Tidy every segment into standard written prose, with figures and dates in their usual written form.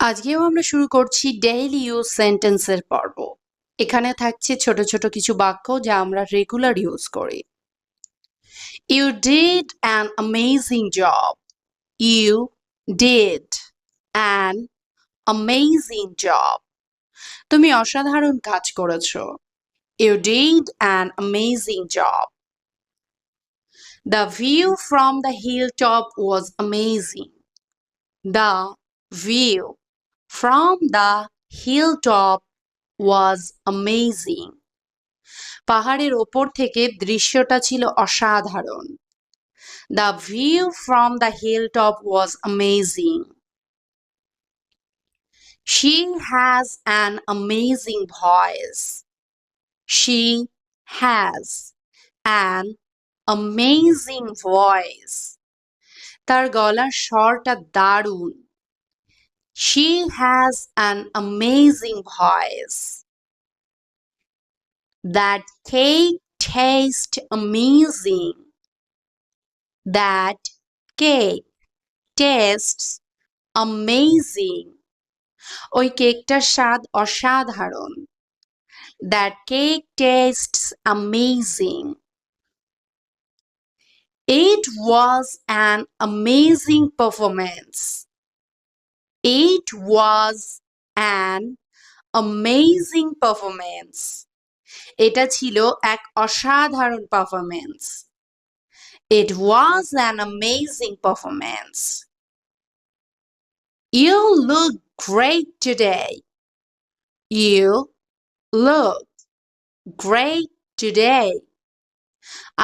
আজকেও আমরা শুরু করছি ডেইলি ইউজ সেন্টেন্সের পর্ব। এখানে থাকছে ছোট ছোট কিছু বাক্য যা আমরা রেগুলার ইউজ করি। You did an amazing job. You did an amazing job. তুমি অসাধারণ কাজ করেছো। You did an amazing job. The view from the hilltop was amazing. The view from the hilltop was amazing. পাহাড়ের ওপর থেকে দৃশ্যটা ছিল অসাধারণ। The view from the hilltop was amazing. She has an amazing voice. She has an amazing voice. তার গলার স্বরটা দারুণ। She has an amazing voice. That cake tastes amazing. That cake tastes amazing. ওই কেকটার স্বাদ অসাধারণ। That cake tastes amazing. It was an amazing performance. It was an amazing performance. এটা ছিল এক অসাধারণ performance. It was an amazing performance. You look great today. You look great today.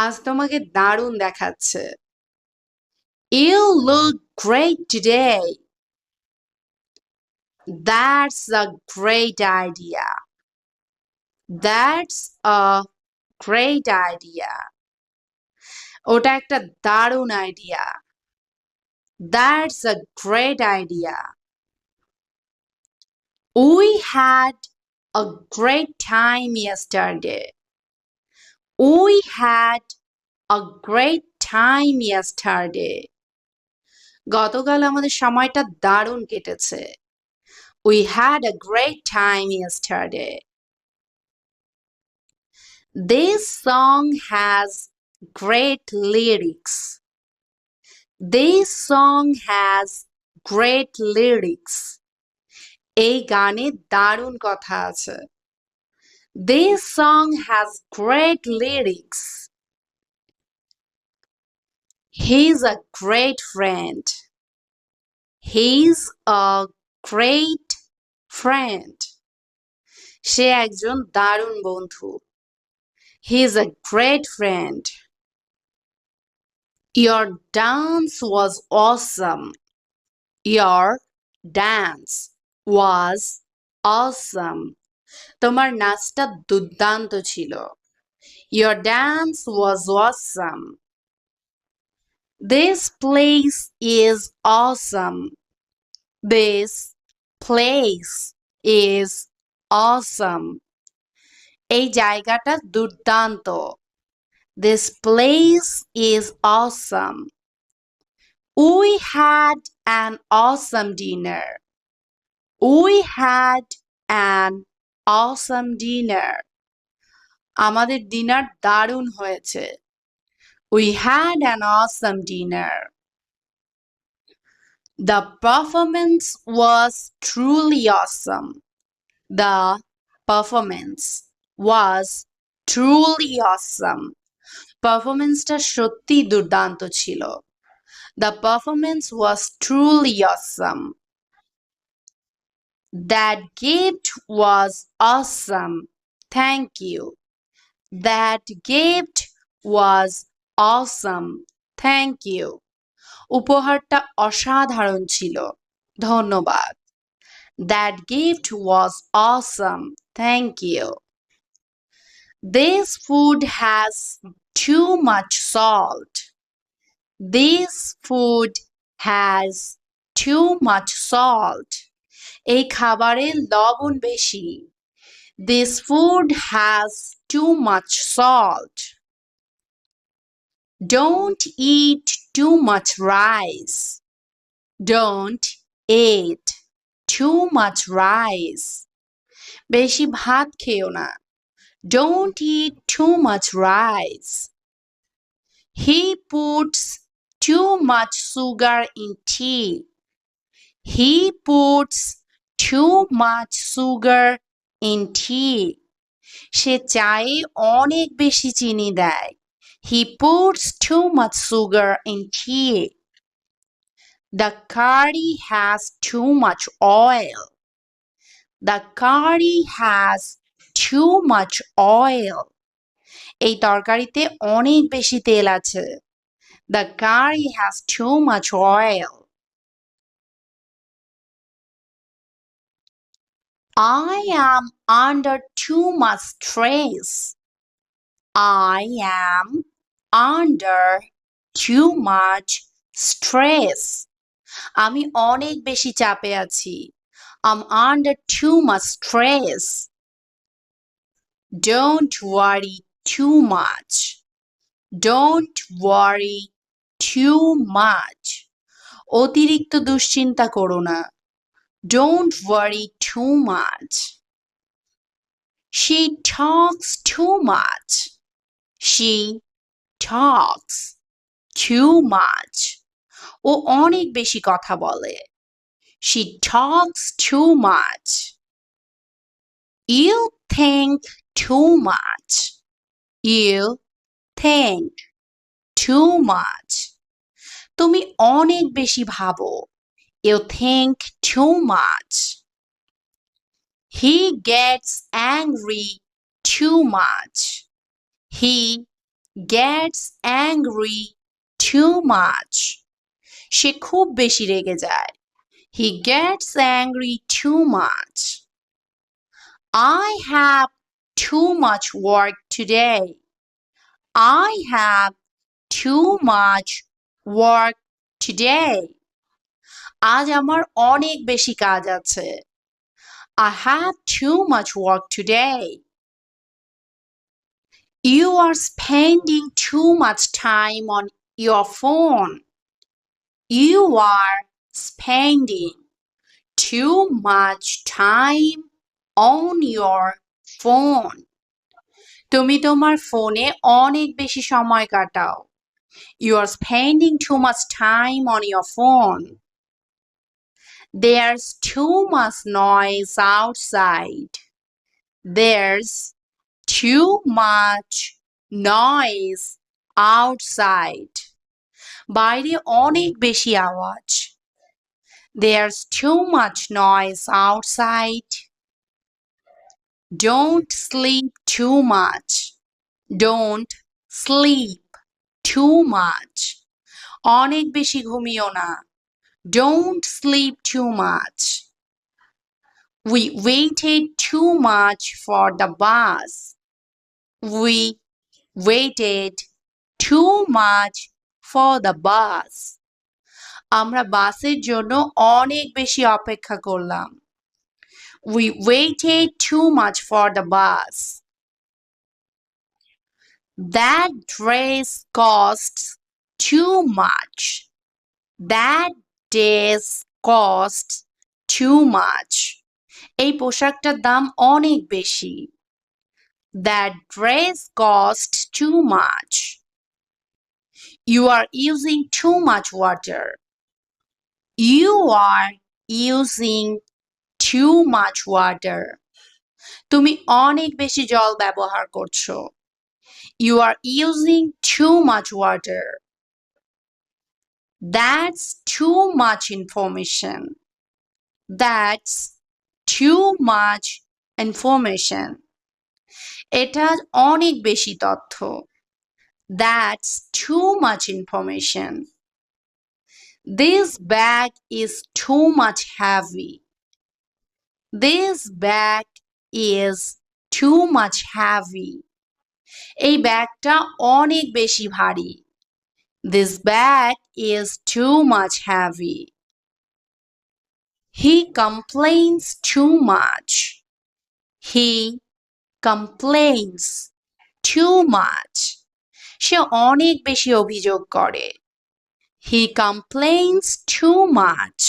আজ তোমাকে দারুণ দেখাচ্ছে। You look great today. That's a great idea. That's a great idea. ওটা একটা দারুণ idea. That's a great idea. We had a great time yesterday. We had a great time yesterday. গতকাল আমাদের সময়টা দারুণ কেটেছে। We had a great time yesterday. This song has great lyrics. This song has great lyrics. এই গানে দারুণ কথা আছে। This song has great lyrics. He's a great friend. He's a great friend. সে একজন দারুণ বন্ধু। He's a great friend. Your dance was awesome. Your dance was awesome. তোমার নাচটা দুর্দান্ত ছিল। Your dance was awesome. This place is awesome. This place is awesome. এই জায়গাটা দুর্দান্ত। This place is awesome. We had an awesome dinner. We had an awesome dinner. আমাদের dinner দারুণ হয়েছে। We had an awesome dinner. The performance was truly awesome. The performance was truly awesome. পারফরম্যান্সটা সত্যি দুর্দান্ত ছিল। The performance was truly awesome. That gift was awesome. Thank you. That gift was awesome. Thank you. উপহারটা অসাধারণ ছিল। ধন্যবাদ। That gift was awesome. Thank you. This food has too much salt. This food has too much salt. এই খাবারে লবণ বেশি। This food has too much salt. Don't eat too much rice. Don't eat too much rice. বেশি ভাত খেও না। Don't eat too much rice. He puts too much sugar in tea. He puts too much sugar in tea. সে চায়ে অনেক বেশি চিনি দেয়। He puts too much sugar in tea. The curry has too much oil. The curry has too much oil. এই তরকারিতে অনেক বেশি তেল আছে। The curry has too much oil. I am under too much stress. I am under too much stress. আমি অনেক বেশি চাপে আছি। I'm under too much stress. Don't worry too much. Don't worry too much. অতিরিক্ত দুশ্চিন্তা করো না। Don't worry too much. She talks too much. She talks too much. ও অনেক বেশি কথা বলে। She talks too much. You think too much. You think too much. তুমি অনেক বেশি ভাবো। You think too much. He gets angry too much. He gets angry too much. সে খুব বেশি রেগে যায়। He gets angry too much. I have too much work today. I have too much work today. আজ আমার অনেক বেশি কাজ আছে। I have too much work today. You are spending too much time on your phone. You are spending too much time on your phone. তুমি তোমার ফোনে অনেক বেশি সময় কাটাও। You are spending too much time on your phone. There's too much noise outside. There's too much noise outside. বাইরে অনেক বেশি আওয়াজ। There's too much noise outside. Don't sleep too much. Don't sleep too much. অনেক বেশি ঘুমিও না। Don't sleep too much. We waited too much for the bus. We waited too much for the bus. আমরা বাসের জন্য অনেক বেশি অপেক্ষা করলাম। We waited too much for the bus. That dress costs too much. That dress costs too much. এই পোশাকটার দাম অনেক বেশি। That dress costs too much. You are using too much water. You are using too much water. তুমি অনেক বেশি জল ব্যবহার করছো। You are using too much water. That's too much information. That's too much information. এটা অনেক বেশি তথ্য। That's too much information. This bag is too much heavy. This bag is too much heavy. এই ব্যাগটা অনেক বেশি ভারী। This bag is too much heavy. He complains too much. He complains too much. সে অনেক বেশি অভিযোগ করে। He complains too much.